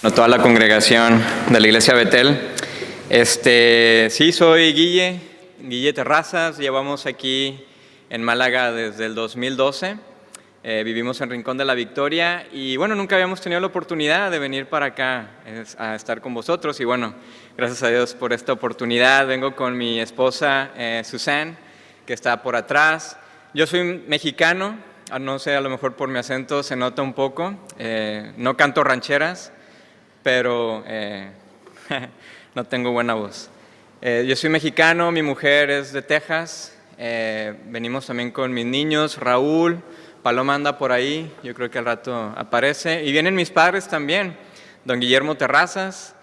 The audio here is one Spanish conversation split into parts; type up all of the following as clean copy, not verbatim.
Toda la congregación de la Iglesia Betel. Sí, soy Guille Terrazas. Llevamos aquí en Málaga desde el 2012. Vivimos en Rincón de la Victoria y bueno, nunca habíamos tenido la oportunidad de venir para acá a estar con vosotros y bueno, gracias a Dios por esta oportunidad. Vengo con mi esposa Susan, que está por atrás. Yo soy mexicano, no sé, a lo mejor por mi acento se nota un poco. No canto rancheras, pero no tengo buena voz. Yo soy mexicano, mi mujer es de Texas. Venimos también con mis niños, Raúl, Paloma anda por ahí, yo creo que al rato aparece. Y vienen mis padres también, don Guillermo Terrazas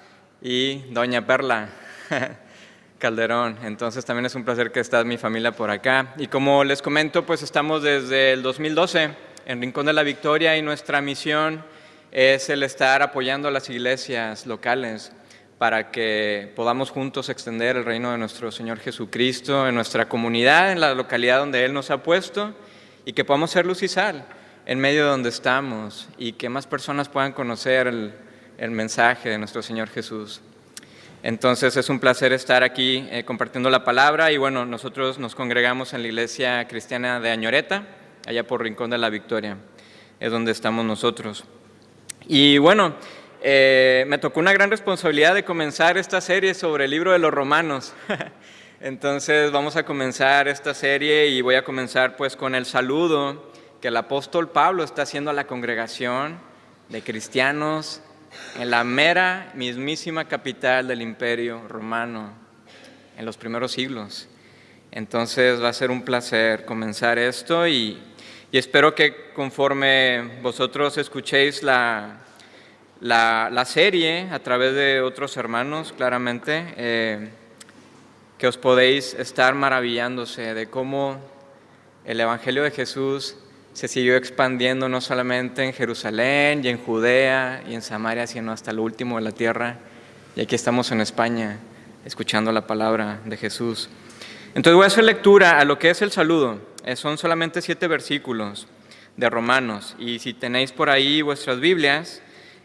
y doña Perla Calderón. Entonces también es un placer que esté mi familia por acá. Y como les comento, pues estamos desde el 2012 en Rincón de la Victoria y nuestra misión es el estar apoyando a las iglesias locales para que podamos juntos extender el reino de nuestro Señor Jesucristo en nuestra comunidad, en la localidad donde Él nos ha puesto, y que podamos ser luz y sal en medio de donde estamos y que más personas puedan conocer el mensaje de nuestro Señor Jesús. Entonces es un placer estar aquí compartiendo la palabra y bueno, nosotros nos congregamos en la Iglesia Cristiana de Añoreta, allá por Rincón de la Victoria, es donde estamos nosotros. Y bueno, me tocó una gran responsabilidad de comenzar esta serie sobre el libro de los Romanos. Entonces vamos a comenzar esta serie y voy a comenzar pues con el saludo que el apóstol Pablo está haciendo a la congregación de cristianos en la mera, mismísima capital del Imperio Romano en los primeros siglos. Entonces va a ser un placer comenzar esto y espero que conforme vosotros escuchéis la serie a través de otros hermanos, claramente, que os podéis estar maravillándose de cómo el Evangelio de Jesús se siguió expandiendo no solamente en Jerusalén y en Judea y en Samaria, sino hasta lo último de la tierra. Y aquí estamos en España, escuchando la palabra de Jesús. Entonces voy a hacer lectura a lo que es el saludo. Son solamente 7 versículos de Romanos. Y si tenéis por ahí vuestras Biblias,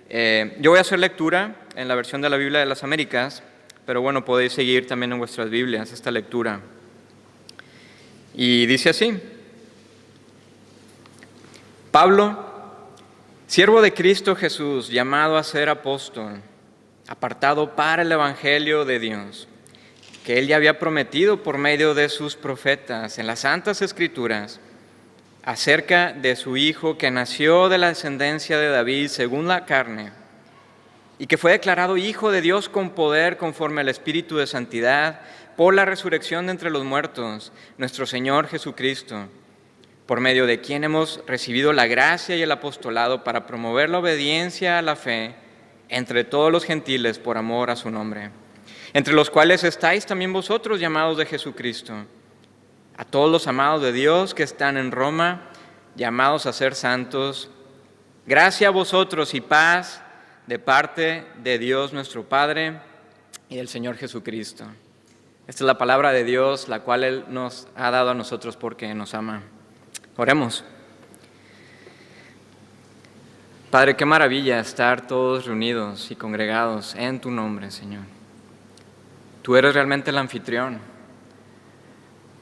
yo voy a hacer lectura en la versión de la Biblia de las Américas, pero bueno, podéis seguir también en vuestras Biblias esta lectura. Y dice así: Pablo, siervo de Cristo Jesús, llamado a ser apóstol, apartado para el Evangelio de Dios, que Él ya había prometido por medio de sus profetas en las Santas Escrituras, acerca de su Hijo que nació de la descendencia de David según la carne, y que fue declarado Hijo de Dios con poder conforme al Espíritu de Santidad, por la resurrección de entre los muertos, nuestro Señor Jesucristo, por medio de quien hemos recibido la gracia y el apostolado para promover la obediencia a la fe entre todos los gentiles por amor a su nombre, entre los cuales estáis también vosotros llamados de Jesucristo. A todos los amados de Dios que están en Roma, llamados a ser santos, gracia a vosotros y paz de parte de Dios nuestro Padre y del Señor Jesucristo. Esta es la palabra de Dios, la cual Él nos ha dado a nosotros porque nos ama. Oremos. Padre, qué maravilla estar todos reunidos y congregados en tu nombre, Señor. Tú eres realmente el anfitrión.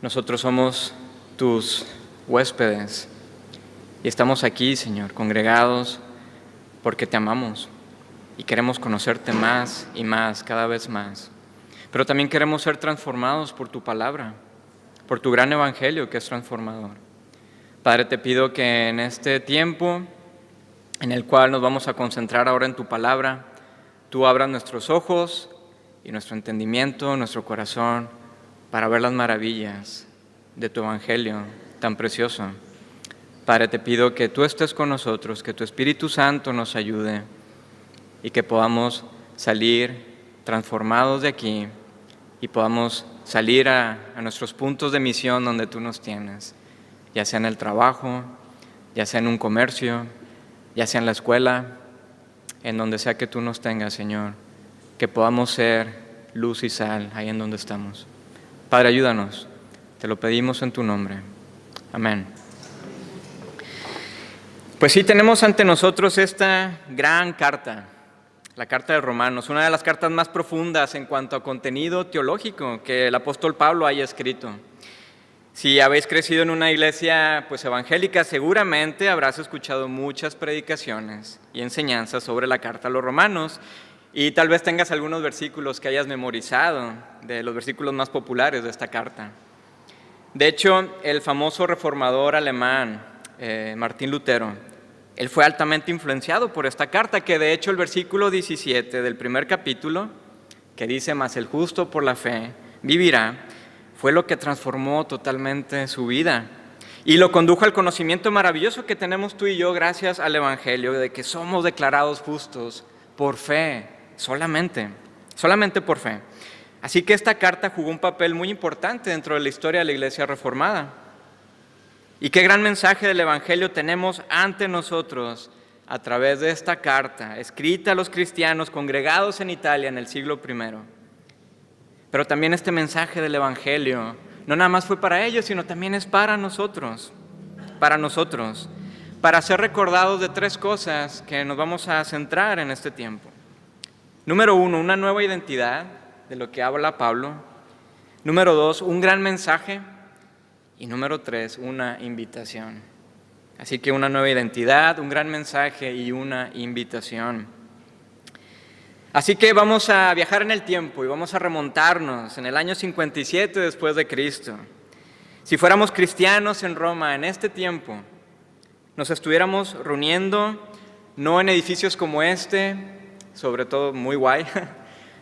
Nosotros somos tus huéspedes y estamos aquí, Señor, congregados porque te amamos y queremos conocerte más y más, cada vez más. Pero también queremos ser transformados por tu palabra, por tu gran evangelio que es transformador. Padre, te pido que en este tiempo en el cual nos vamos a concentrar ahora en tu palabra, tú abras nuestros ojos y nuestro entendimiento, nuestro corazón, para ver las maravillas de tu evangelio tan precioso. Padre, te pido que tú estés con nosotros, que tu Espíritu Santo nos ayude y que podamos salir transformados de aquí y podamos salir a nuestros puntos de misión donde tú nos tienes, ya sea en el trabajo, ya sea en un comercio, ya sea en la escuela, en donde sea que tú nos tengas, Señor, que podamos ser luz y sal ahí en donde estamos. Padre, ayúdanos, te lo pedimos en tu nombre. Amén. Pues sí, tenemos ante nosotros esta gran carta, la carta de Romanos, una de las cartas más profundas en cuanto a contenido teológico que el apóstol Pablo haya escrito. Si habéis crecido en una iglesia evangélica, seguramente habrás escuchado muchas predicaciones y enseñanzas sobre la carta a los romanos, y tal vez tengas algunos versículos que hayas memorizado, de los versículos más populares de esta carta. De hecho, el famoso reformador alemán, Martín Lutero, él fue altamente influenciado por esta carta, que de hecho el versículo 17 del primer capítulo, que dice: «Mas el justo por la fe vivirá», fue lo que transformó totalmente su vida y lo condujo al conocimiento maravilloso que tenemos tú y yo gracias al Evangelio, de que somos declarados justos por fe, solamente por fe. Así que esta carta jugó un papel muy importante dentro de la historia de la Iglesia Reformada. Y qué gran mensaje del Evangelio tenemos ante nosotros a través de esta carta, escrita a los cristianos congregados en Italia en el siglo I. Pero también este mensaje del Evangelio no nada más fue para ellos, sino también es para nosotros, para ser recordados de tres cosas que nos vamos a centrar en este tiempo. Número 1, una nueva identidad, de lo que habla Pablo. Número 2, un gran mensaje. Y número 3, una invitación. Así que una nueva identidad, un gran mensaje y una invitación. Así que vamos a viajar en el tiempo y vamos a remontarnos en el año 57 después de Cristo. Si fuéramos cristianos en Roma en este tiempo, nos estuviéramos reuniendo, no en edificios como este, sobre todo muy guay,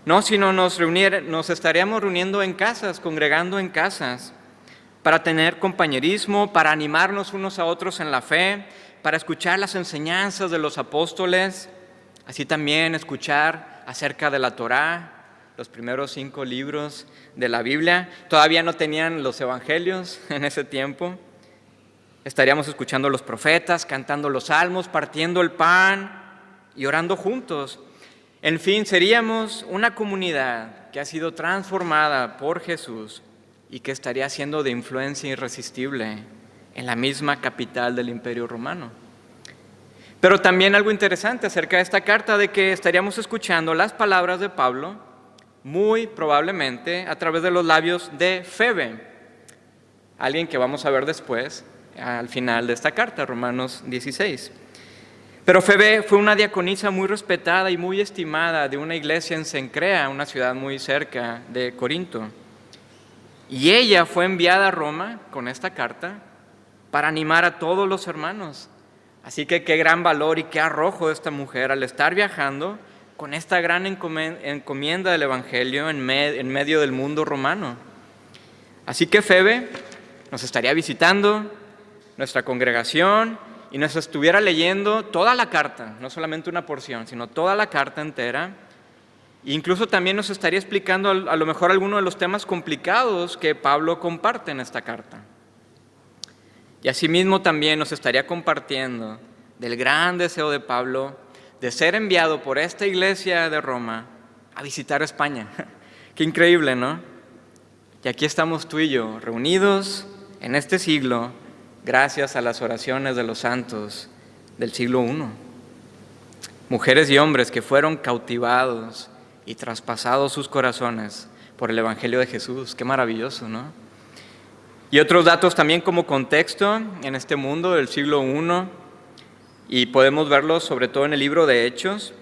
no, sino nos estaríamos reuniendo en casas, congregando en casas, para tener compañerismo, para animarnos unos a otros en la fe, para escuchar las enseñanzas de los apóstoles, así también escuchar acerca de la Torá, los primeros 5 libros de la Biblia. Todavía no tenían los evangelios en ese tiempo. Estaríamos escuchando a los profetas, cantando los salmos, partiendo el pan y orando juntos. En fin, seríamos una comunidad que ha sido transformada por Jesús y que estaría siendo de influencia irresistible en la misma capital del Imperio Romano. Pero también algo interesante acerca de esta carta, de que estaríamos escuchando las palabras de Pablo, muy probablemente a través de los labios de Febe, alguien que vamos a ver después, al final de esta carta, Romanos 16. Pero Febe fue una diaconisa muy respetada y muy estimada de una iglesia en Cencrea, una ciudad muy cerca de Corinto. Y ella fue enviada a Roma con esta carta para animar a todos los hermanos. Así que qué gran valor y qué arrojo de esta mujer al estar viajando con esta gran encomienda del Evangelio en medio del mundo romano. Así que Febe nos estaría visitando, nuestra congregación, y nos estuviera leyendo toda la carta, no solamente una porción, sino toda la carta entera. E incluso también nos estaría explicando a lo mejor algunos de los temas complicados que Pablo comparte en esta carta. Y asimismo también nos estaría compartiendo del gran deseo de Pablo de ser enviado por esta iglesia de Roma a visitar España. Qué increíble, ¿no? Y aquí estamos tú y yo, reunidos en este siglo, gracias a las oraciones de los santos del siglo I. Mujeres y hombres que fueron cautivados y traspasados sus corazones por el Evangelio de Jesús. Qué maravilloso, ¿no? Y otros datos también como contexto en este mundo del siglo I, y podemos verlos sobre todo en el libro de Hechos,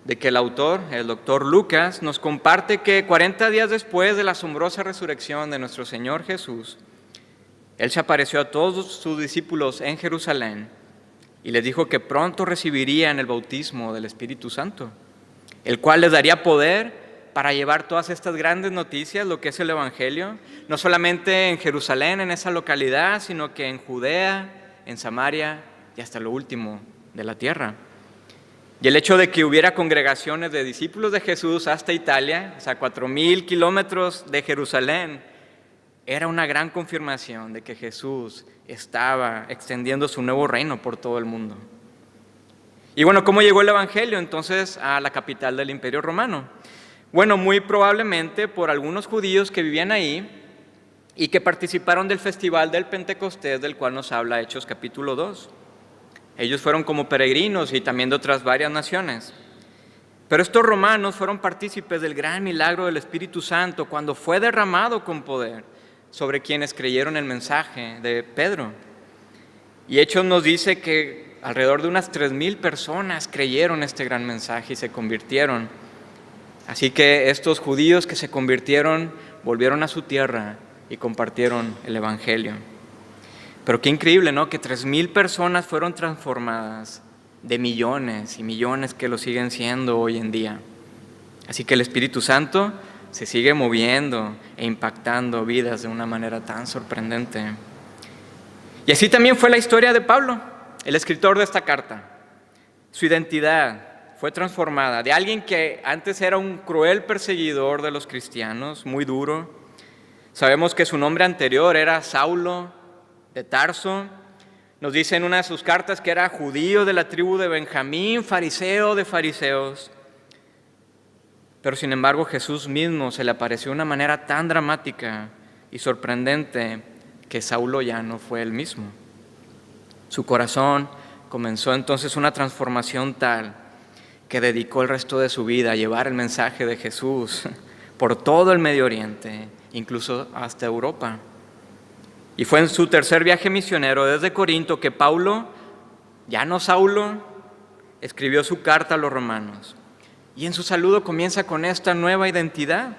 de que el autor, el doctor Lucas, nos comparte que 40 días después de la asombrosa resurrección de nuestro Señor Jesús, Él se apareció a todos sus discípulos en Jerusalén y les dijo que pronto recibirían el bautismo del Espíritu Santo, el cual les daría poder para llevar todas estas grandes noticias, lo que es el Evangelio, no solamente en Jerusalén, en esa localidad, sino que en Judea, en Samaria y hasta lo último de la tierra. Y el hecho de que hubiera congregaciones de discípulos de Jesús hasta Italia, o sea, 4,000 kilómetros de Jerusalén, era una gran confirmación de que Jesús estaba extendiendo su nuevo reino por todo el mundo. Y bueno, ¿cómo llegó el Evangelio entonces a la capital del Imperio Romano? Bueno, muy probablemente por algunos judíos que vivían ahí y que participaron del festival del Pentecostés, del cual nos habla Hechos capítulo 2. Ellos fueron como peregrinos y también de otras varias naciones. Pero estos romanos fueron partícipes del gran milagro del Espíritu Santo cuando fue derramado con poder sobre quienes creyeron el mensaje de Pedro. Y Hechos nos dice que alrededor de unas 3,000 personas creyeron este gran mensaje y se convirtieron. Así que estos judíos que se convirtieron volvieron a su tierra y compartieron el Evangelio. Pero qué increíble, ¿no? Que 3,000 personas fueron transformadas de millones y millones que lo siguen siendo hoy en día. Así que el Espíritu Santo se sigue moviendo e impactando vidas de una manera tan sorprendente. Y así también fue la historia de Pablo, el escritor de esta carta. Su identidad fue transformada de alguien que antes era un cruel perseguidor de los cristianos, muy duro. Sabemos que su nombre anterior era Saulo de Tarso. Nos dice en una de sus cartas que era judío de la tribu de Benjamín, fariseo de fariseos. Pero sin embargo Jesús mismo se le apareció de una manera tan dramática y sorprendente que Saulo ya no fue el mismo. Su corazón comenzó entonces una transformación tal que dedicó el resto de su vida a llevar el mensaje de Jesús por todo el Medio Oriente, incluso hasta Europa. Y fue en su tercer viaje misionero desde Corinto que Pablo, ya no Saulo, escribió su carta a los romanos. Y en su saludo comienza con esta nueva identidad.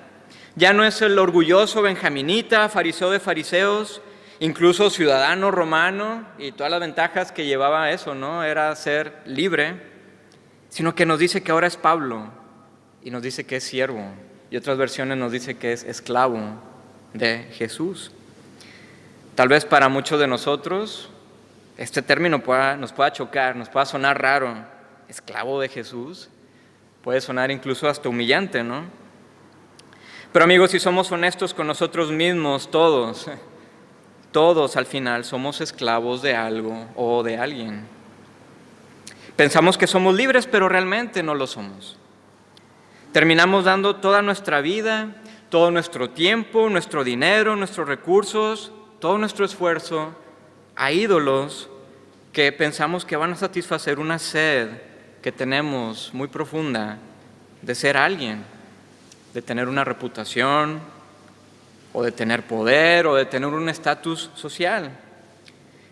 Ya no es el orgulloso benjaminita, fariseo de fariseos, incluso ciudadano romano y todas las ventajas que llevaba eso, ¿no? Era ser libre, sino que nos dice que ahora es Pablo y nos dice que es siervo. Y otras versiones nos dice que es esclavo de Jesús. Tal vez para muchos de nosotros este término nos pueda chocar, nos pueda sonar raro. Esclavo de Jesús puede sonar incluso hasta humillante, ¿no? Pero amigos, si somos honestos con nosotros mismos, todos al final somos esclavos de algo o de alguien. Pensamos que somos libres, pero realmente no lo somos. Terminamos dando toda nuestra vida, todo nuestro tiempo, nuestro dinero, nuestros recursos, todo nuestro esfuerzo a ídolos que pensamos que van a satisfacer una sed que tenemos muy profunda de ser alguien, de tener una reputación, o de tener poder, o de tener un estatus social.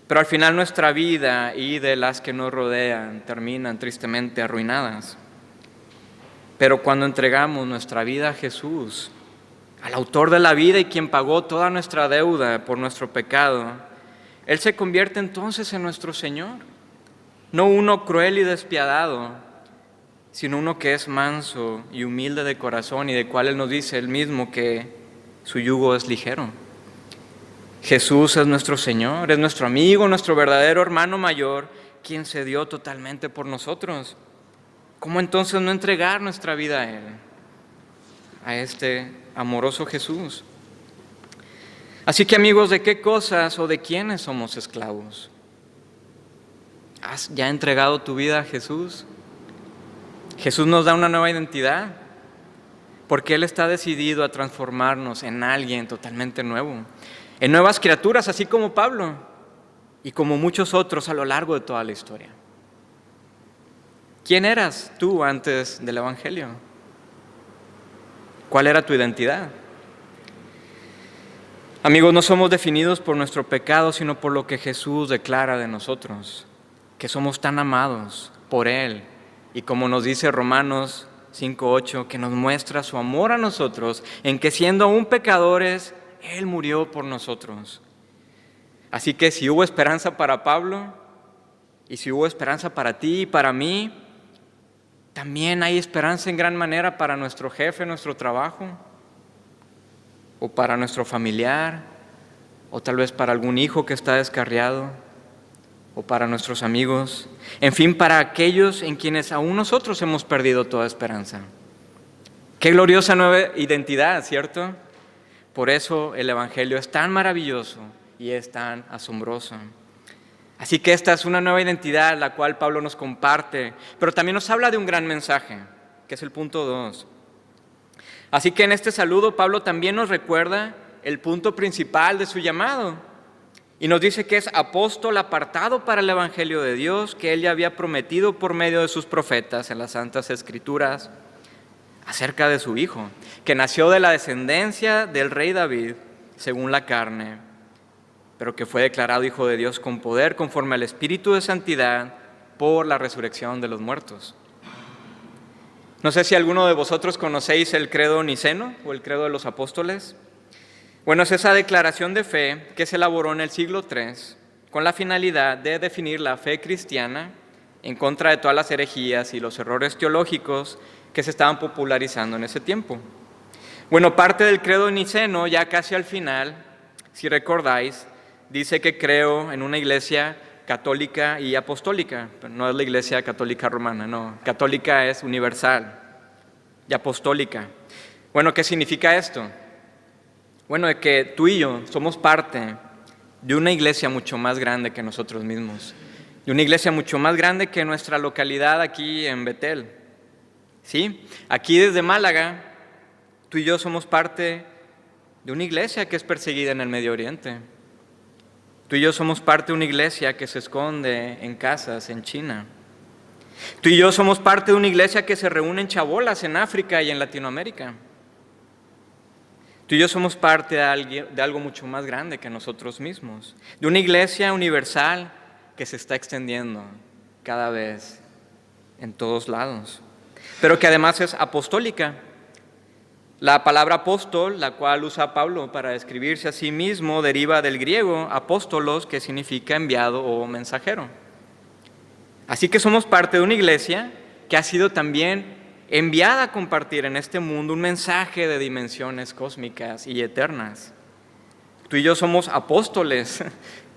Pero al final nuestra vida y de las que nos rodean terminan tristemente arruinadas. Pero cuando entregamos nuestra vida a Jesús, al autor de la vida y quien pagó toda nuestra deuda por nuestro pecado, Él se convierte entonces en nuestro Señor. No uno cruel y despiadado, sino uno que es manso y humilde de corazón y de cual Él nos dice Él mismo que su yugo es ligero. Jesús es nuestro Señor, es nuestro amigo, nuestro verdadero hermano mayor, quien se dio totalmente por nosotros. ¿Cómo entonces no entregar nuestra vida a Él? A este amoroso Jesús. Así que amigos, ¿de qué cosas o de quiénes somos esclavos? ¿Has ya entregado tu vida a Jesús? Jesús nos da una nueva identidad porque Él está decidido a transformarnos en alguien totalmente nuevo, en nuevas criaturas, así como Pablo y como muchos otros a lo largo de toda la historia. ¿Quién eras tú antes del Evangelio? ¿Cuál era tu identidad? Amigos, no somos definidos por nuestro pecado, sino por lo que Jesús declara de nosotros, que somos tan amados por Él. Y como nos dice Romanos 5:8, que nos muestra su amor a nosotros, en que siendo aún pecadores, Él murió por nosotros. Así que si hubo esperanza para Pablo, y si hubo esperanza para ti y para mí, también hay esperanza en gran manera para nuestro jefe, nuestro trabajo, o para nuestro familiar, o tal vez para algún hijo que está descarriado, o para nuestros amigos, en fin, para aquellos en quienes aún nosotros hemos perdido toda esperanza. Qué gloriosa nueva identidad, ¿cierto? Por eso el Evangelio es tan maravilloso y es tan asombroso. Así que esta es una nueva identidad la cual Pablo nos comparte, pero también nos habla de un gran mensaje, que es el punto 2. Así que en este saludo Pablo también nos recuerda el punto principal de su llamado y nos dice que es apóstol apartado para el Evangelio de Dios que Él ya había prometido por medio de sus profetas en las Santas Escrituras. acerca de su Hijo, que nació de la descendencia del rey David, según la carne, pero que fue declarado Hijo de Dios con poder, conforme al Espíritu de Santidad, por la resurrección de los muertos. No sé si alguno de vosotros conocéis el credo niceno o el credo de los apóstoles. Bueno, es esa declaración de fe que se elaboró en el siglo III con la finalidad de definir la fe cristiana en contra de todas las herejías y los errores teológicos que se estaban popularizando en ese tiempo. Bueno, parte del credo niceno, ya casi al final, si recordáis, dice que creo en una iglesia católica y apostólica, pero no es la iglesia católica romana, no, católica es universal y apostólica. Bueno, ¿qué significa esto? Bueno, de que tú y yo somos parte de una iglesia mucho más grande que nosotros mismos, de una iglesia mucho más grande que nuestra localidad aquí en Betel. ¿Sí? Aquí desde Málaga, tú y yo somos parte de una iglesia que es perseguida en el Medio Oriente. Tú y yo somos parte de una iglesia que se esconde en casas en China. Tú y yo somos parte de una iglesia que se reúne en chabolas en África y en Latinoamérica. Tú y yo somos parte de algo mucho más grande que nosotros mismos, de una iglesia universal que se está extendiendo cada vez en todos lados, pero que además es apostólica. La palabra apóstol, la cual usa Pablo para describirse a sí mismo, deriva del griego apóstolos, que significa enviado o mensajero. Así que somos parte de una iglesia que ha sido también enviada a compartir en este mundo un mensaje de dimensiones cósmicas y eternas. Tú y yo somos apóstoles,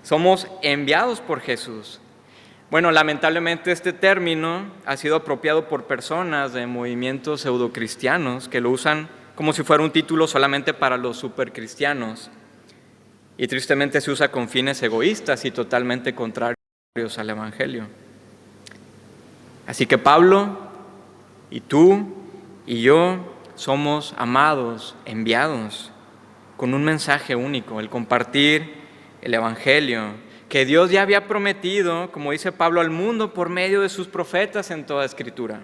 somos enviados por Jesús. Bueno, lamentablemente este término ha sido apropiado por personas de movimientos pseudocristianos que lo usan como si fuera un título solamente para los supercristianos. Y tristemente se usa con fines egoístas y totalmente contrarios al Evangelio. Así que Pablo y tú y yo somos amados, enviados, con un mensaje único, el compartir el Evangelio, que Dios ya había prometido, como dice Pablo, al mundo por medio de sus profetas en toda Escritura.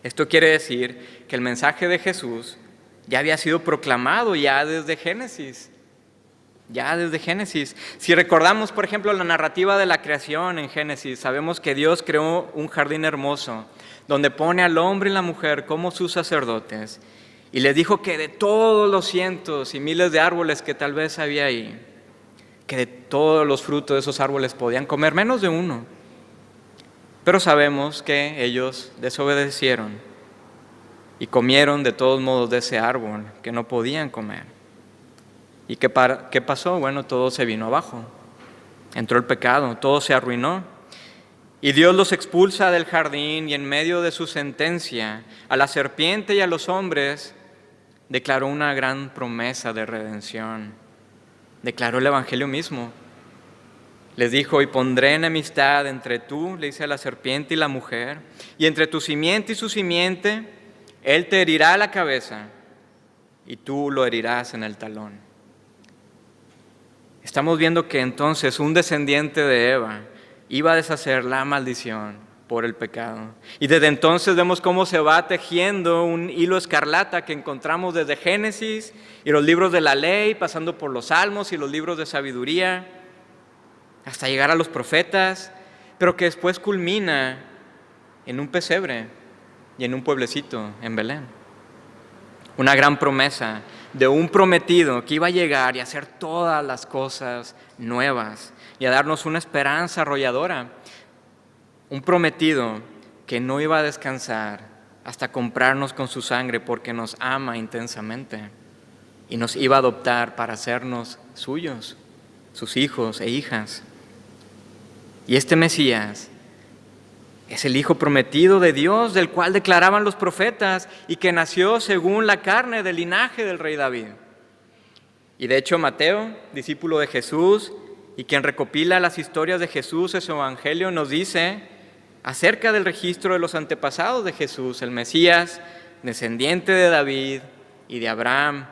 Esto quiere decir que el mensaje de Jesús ya había sido proclamado ya desde Génesis. Ya desde Génesis. Si recordamos, por ejemplo, la narrativa de la creación en Génesis, sabemos que Dios creó un jardín hermoso, donde pone al hombre y la mujer como sus sacerdotes, y les dijo que de todos los cientos y miles de árboles que tal vez había ahí, que de todos los frutos de esos árboles podían comer, menos de uno. Pero sabemos que ellos desobedecieron y comieron de todos modos de ese árbol que no podían comer. ¿Y qué pasó? Bueno, todo se vino abajo. Entró el pecado, todo se arruinó. Y Dios los expulsa del jardín y en medio de su sentencia a la serpiente y a los hombres declaró una gran promesa de redención. Declaró el Evangelio mismo. Les dijo, y pondré enemistad entre tú, le dice a la serpiente y la mujer, y entre tu simiente y su simiente, él te herirá la cabeza y tú lo herirás en el talón. Estamos viendo que entonces un descendiente de Eva iba a deshacer la maldición por el pecado. Y desde entonces vemos cómo se va tejiendo un hilo escarlata que encontramos desde Génesis y los libros de la ley, pasando por los salmos y los libros de sabiduría, hasta llegar a los profetas, pero que después culmina en un pesebre y en un pueblecito, en Belén. Una gran promesa de un prometido que iba a llegar y a hacer todas las cosas nuevas y a darnos una esperanza arrolladora. Un prometido que no iba a descansar hasta comprarnos con su sangre porque nos ama intensamente y nos iba a adoptar para hacernos suyos, sus hijos e hijas. Y este Mesías es el Hijo prometido de Dios, del cual declaraban los profetas y que nació según la carne del linaje del rey David. Y de hecho Mateo, discípulo de Jesús y quien recopila las historias de Jesús en su Evangelio, nos dice acerca del registro de los antepasados de Jesús, el Mesías, descendiente de David y de Abraham.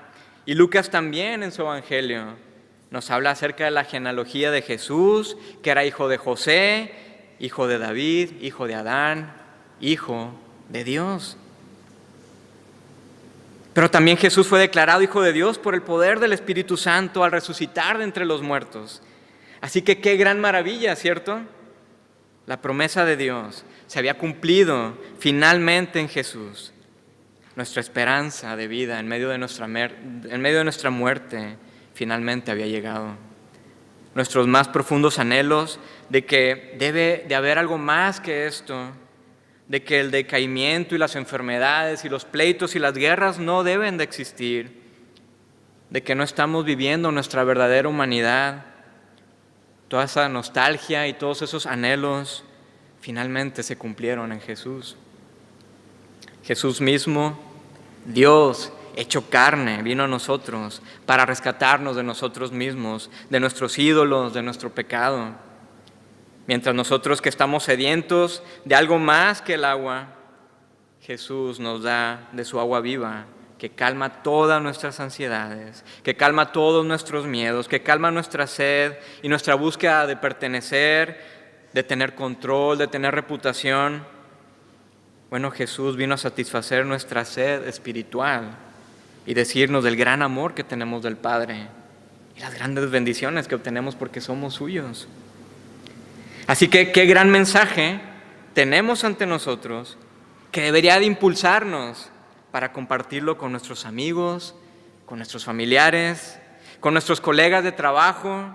Y Lucas también en su Evangelio nos habla acerca de la genealogía de Jesús, que era hijo de José, hijo de David, hijo de Adán, hijo de Dios. Pero también Jesús fue declarado Hijo de Dios por el poder del Espíritu Santo al resucitar de entre los muertos. Así que qué gran maravilla, ¿cierto? La promesa de Dios se había cumplido finalmente en Jesús. Nuestra esperanza de vida en medio de nuestra muerte finalmente había llegado. Nuestros más profundos anhelos de que debe de haber algo más que esto, de que el decaimiento y las enfermedades y los pleitos y las guerras no deben de existir, de que no estamos viviendo nuestra verdadera humanidad, toda esa nostalgia y todos esos anhelos finalmente se cumplieron en Jesús. Jesús mismo, Dios hecho carne, vino a nosotros para rescatarnos de nosotros mismos, de nuestros ídolos, de nuestro pecado. Mientras nosotros que estamos sedientos de algo más que el agua, Jesús nos da de su agua viva, que calma todas nuestras ansiedades, que calma todos nuestros miedos, que calma nuestra sed y nuestra búsqueda de pertenecer, de tener control, de tener reputación. Bueno, Jesús vino a satisfacer nuestra sed espiritual y decirnos del gran amor que tenemos del Padre y las grandes bendiciones que obtenemos porque somos suyos. Así que qué gran mensaje tenemos ante nosotros que debería de impulsarnos para compartirlo con nuestros amigos, con nuestros familiares, con nuestros colegas de trabajo,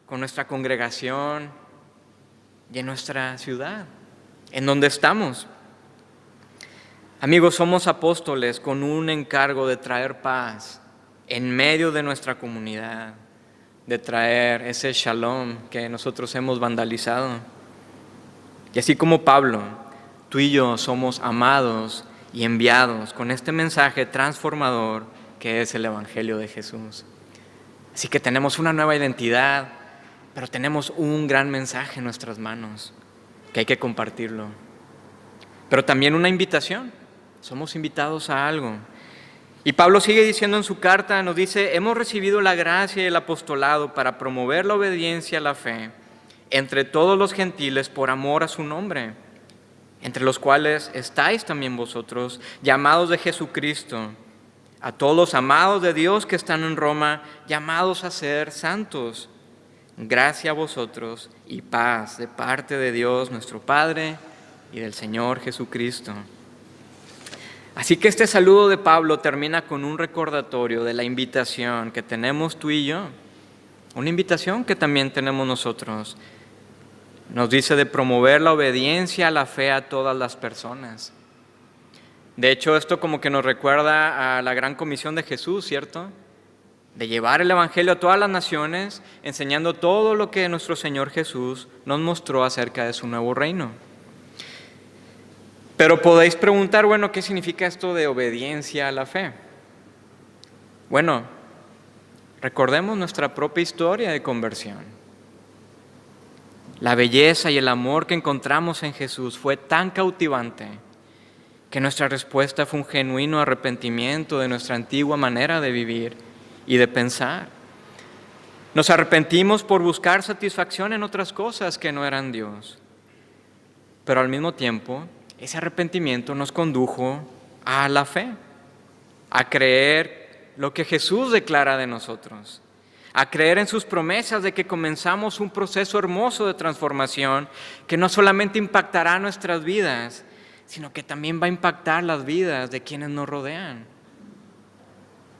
con nuestra congregación y en nuestra ciudad, en donde estamos. Amigos, somos apóstoles con un encargo de traer paz en medio de nuestra comunidad, de traer ese shalom que nosotros hemos vandalizado. Y así como Pablo, tú y yo somos amados y enviados con este mensaje transformador que es el Evangelio de Jesús. Así que tenemos una nueva identidad, pero tenemos un gran mensaje en nuestras manos que hay que compartirlo. Pero también una invitación. Somos invitados a algo. Y Pablo sigue diciendo en su carta, nos dice, hemos recibido la gracia y el apostolado para promover la obediencia a la fe entre todos los gentiles por amor a su nombre, entre los cuales estáis también vosotros, llamados de Jesucristo, a todos los amados de Dios que están en Roma, llamados a ser santos. Gracia a vosotros y paz de parte de Dios nuestro Padre y del Señor Jesucristo. Así que este saludo de Pablo termina con un recordatorio de la invitación que tenemos tú y yo, una invitación que también tenemos nosotros. Nos dice de promover la obediencia a la fe a todas las personas. De hecho, esto como que nos recuerda a la gran comisión de Jesús, ¿cierto? De llevar el Evangelio a todas las naciones, enseñando todo lo que nuestro Señor Jesús nos mostró acerca de su nuevo reino. Pero podéis preguntar, bueno, ¿qué significa esto de obediencia a la fe? Bueno, recordemos nuestra propia historia de conversión. La belleza y el amor que encontramos en Jesús fue tan cautivante que nuestra respuesta fue un genuino arrepentimiento de nuestra antigua manera de vivir y de pensar. Nos arrepentimos por buscar satisfacción en otras cosas que no eran Dios. Pero al mismo tiempo, ese arrepentimiento nos condujo a la fe, a creer lo que Jesús declara de nosotros, a creer en sus promesas de que comenzamos un proceso hermoso de transformación que no solamente impactará nuestras vidas, sino que también va a impactar las vidas de quienes nos rodean.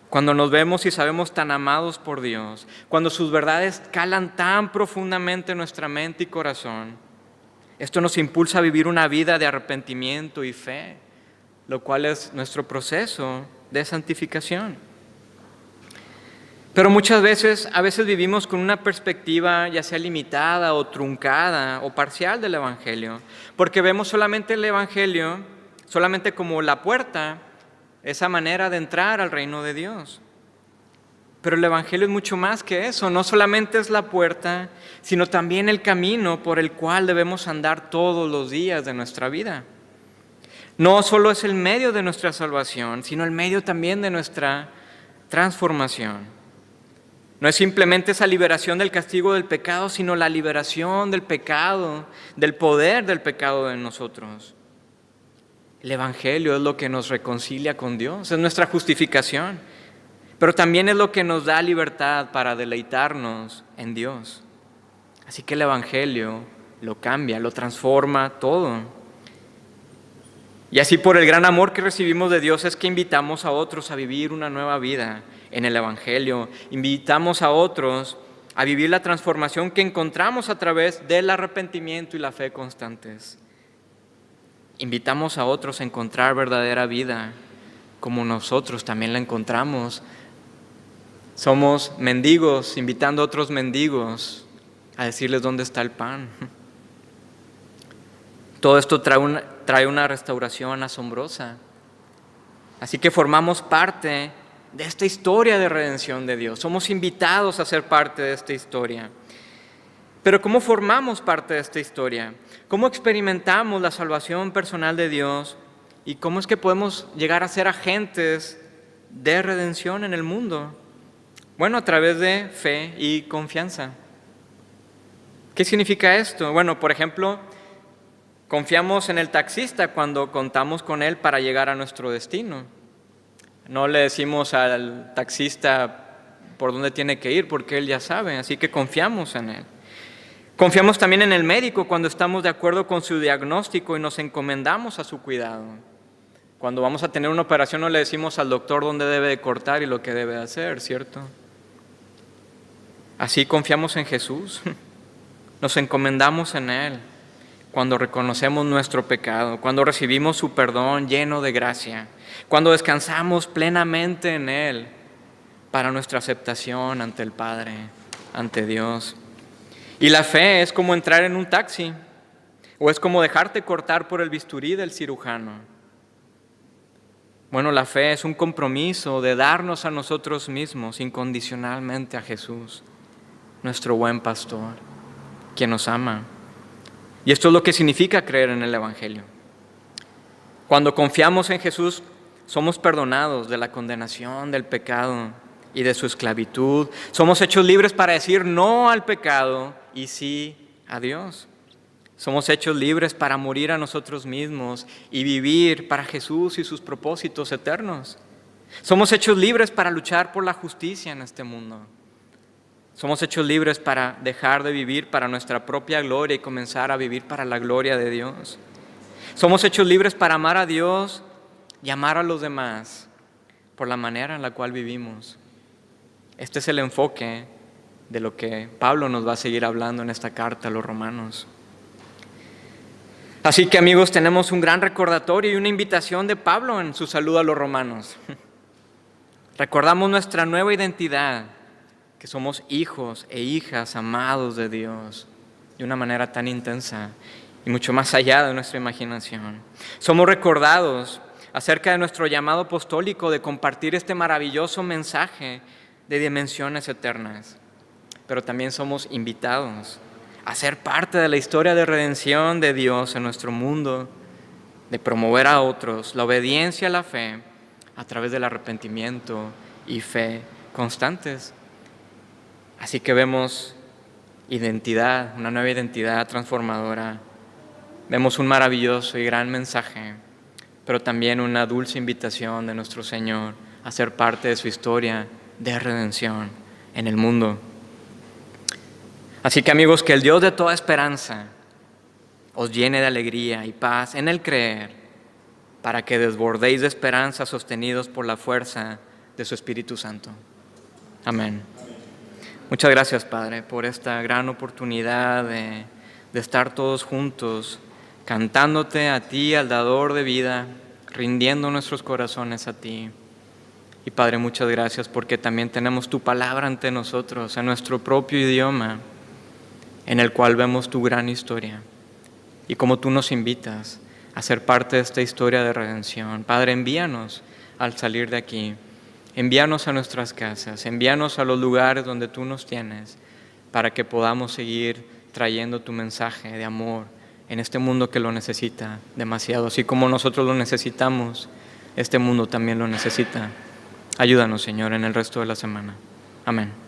Cuando nos vemos y sabemos tan amados por Dios, cuando sus verdades calan tan profundamente en nuestra mente y corazón, esto nos impulsa a vivir una vida de arrepentimiento y fe, lo cual es nuestro proceso de santificación. Pero muchas veces, vivimos con una perspectiva ya sea limitada o truncada o parcial del Evangelio, porque vemos solamente el Evangelio, solamente como la puerta, esa manera de entrar al reino de Dios. Pero el Evangelio es mucho más que eso, no solamente es la puerta, sino también el camino por el cual debemos andar todos los días de nuestra vida. No solo es el medio de nuestra salvación, sino el medio también de nuestra transformación. No es simplemente esa liberación del castigo del pecado, sino la liberación del pecado, del poder del pecado en nosotros. El Evangelio es lo que nos reconcilia con Dios, es nuestra justificación, pero también es lo que nos da libertad para deleitarnos en Dios. Así que el Evangelio lo cambia, lo transforma todo. Y así, por el gran amor que recibimos de Dios, es que invitamos a otros a vivir una nueva vida en el Evangelio. Invitamos a otros a vivir la transformación que encontramos a través del arrepentimiento y la fe constantes. Invitamos a otros a encontrar verdadera vida como nosotros también la encontramos. Somos mendigos, invitando a otros mendigos a decirles dónde está el pan. Todo esto trae una restauración asombrosa. Así que formamos parte de esta historia de redención de Dios. Somos invitados a ser parte de esta historia. Pero ¿cómo formamos parte de esta historia? ¿Cómo experimentamos la salvación personal de Dios? ¿Y cómo es que podemos llegar a ser agentes de redención en el mundo? Bueno, a través de fe y confianza. ¿Qué significa esto? Bueno, por ejemplo, confiamos en el taxista cuando contamos con él para llegar a nuestro destino. No le decimos al taxista por dónde tiene que ir porque él ya sabe, así que confiamos en él. Confiamos también en el médico cuando estamos de acuerdo con su diagnóstico y nos encomendamos a su cuidado. Cuando vamos a tener una operación no le decimos al doctor dónde debe de cortar y lo que debe hacer, ¿cierto? Así confiamos en Jesús, nos encomendamos en Él cuando reconocemos nuestro pecado, cuando recibimos su perdón lleno de gracia, cuando descansamos plenamente en Él para nuestra aceptación ante el Padre, ante Dios. Y la fe es como entrar en un taxi o es como dejarte cortar por el bisturí del cirujano. Bueno, la fe es un compromiso de darnos a nosotros mismos incondicionalmente a Jesús, nuestro buen pastor, quien nos ama. Y esto es lo que significa creer en el Evangelio. Cuando confiamos en Jesús, somos perdonados de la condenación del pecado y de su esclavitud. Somos hechos libres para decir no al pecado y sí a Dios. Somos hechos libres para morir a nosotros mismos y vivir para Jesús y sus propósitos eternos. Somos hechos libres para luchar por la justicia en este mundo. Somos hechos libres para dejar de vivir para nuestra propia gloria y comenzar a vivir para la gloria de Dios. Somos hechos libres para amar a Dios y amar a los demás por la manera en la cual vivimos. Este es el enfoque de lo que Pablo nos va a seguir hablando en esta carta a los romanos. Así que, amigos, tenemos un gran recordatorio y una invitación de Pablo en su saludo a los romanos. Recordamos nuestra nueva identidad, que somos hijos e hijas amados de Dios de una manera tan intensa y mucho más allá de nuestra imaginación. Somos recordados acerca de nuestro llamado apostólico de compartir este maravilloso mensaje de dimensiones eternas. Pero también somos invitados a ser parte de la historia de redención de Dios en nuestro mundo, de promover a otros la obediencia a la fe a través del arrepentimiento y fe constantes. Así que vemos identidad, una nueva identidad transformadora. Vemos un maravilloso y gran mensaje, pero también una dulce invitación de nuestro Señor a ser parte de su historia de redención en el mundo. Así que, amigos, que el Dios de toda esperanza os llene de alegría y paz en el creer, para que desbordéis de esperanza sostenidos por la fuerza de su Espíritu Santo. Amén. Muchas gracias, Padre, por esta gran oportunidad de estar todos juntos, cantándote a ti, al dador de vida, rindiendo nuestros corazones a ti. Y, Padre, muchas gracias porque también tenemos tu palabra ante nosotros, en nuestro propio idioma, en el cual vemos tu gran historia y cómo tú nos invitas a ser parte de esta historia de redención. Padre, envíanos al salir de aquí, envíanos a nuestras casas, envíanos a los lugares donde tú nos tienes para que podamos seguir trayendo tu mensaje de amor en este mundo que lo necesita demasiado. Así como nosotros lo necesitamos, este mundo también lo necesita. Ayúdanos, Señor, en el resto de la semana. Amén.